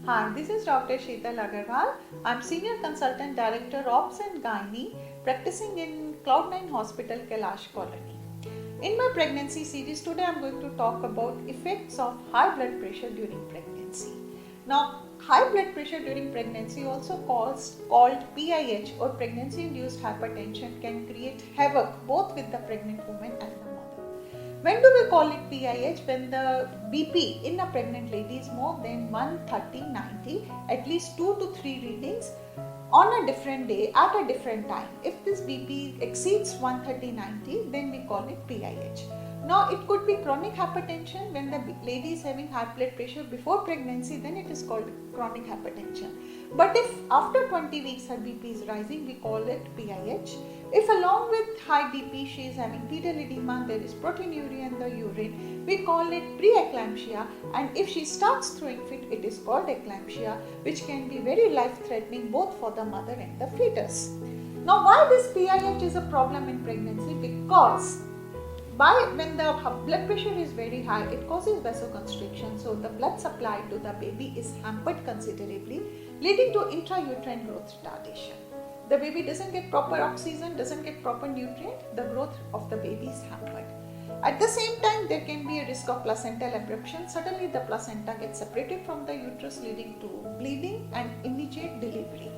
Hi, this is Dr. Sheetal Agarwal. I'm Senior Consultant Director Ops and Gynae practicing in Cloud9 Hospital, Kailash Colony. In my pregnancy series today I'm going to talk about effects of high blood pressure during pregnancy. Now, high blood pressure during pregnancy, also called PIH or pregnancy induced hypertension, can create havoc both with the pregnant woman and the mother. When do we call it PIH? When the BP in a pregnant lady is more than 130/90, at least 2 to 3 readings on a different day at a different time. If this BP exceeds 130/90, then we call it PIH. Now, it could be chronic hypertension. When the lady is having high blood pressure before pregnancy, then it is called chronic hypertension. But if after 20 weeks her BP is rising, we call it PIH. If along with high BP she is having pedal edema, there is proteinuria in the urine, we call it preeclampsia. And if she starts throwing fit, it is called eclampsia, which can be very life-threatening both for the mother and the fetus. Now, why this PIH is a problem in pregnancy? Because when the blood pressure is very high, it causes vasoconstriction, so the blood supply to the baby is hampered considerably, leading to intrauterine growth retardation. The baby doesn't get proper oxygen, doesn't get proper nutrient, the growth of the baby is hampered. At the same time, there can be a risk of placental abruption. Suddenly the placenta gets separated from the uterus, leading to bleeding and immediate delivery.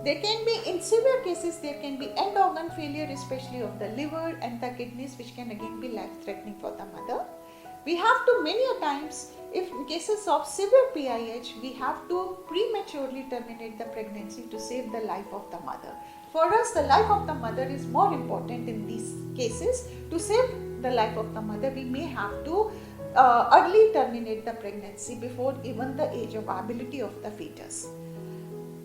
There can be, in severe cases, there can be end organ failure, especially of the liver and the kidneys, which can again be life-threatening for the mother. We have to, many a times, if in cases of severe PIH, we have to prematurely terminate the pregnancy to save the life of the mother. For us, the life of the mother is more important in these cases. To save the life of the mother, we may have to early terminate the pregnancy before even the age of viability of the fetus.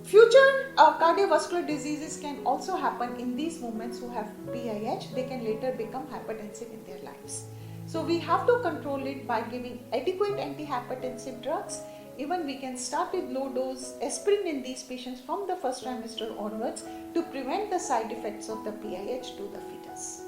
Future cardiovascular diseases can also happen in these women who have PIH. They can later become hypertensive in their lives. So we have to control it by giving adequate antihypertensive drugs. Even we can start with low dose aspirin in these patients from the first trimester onwards to prevent the side effects of the PIH to the fetus.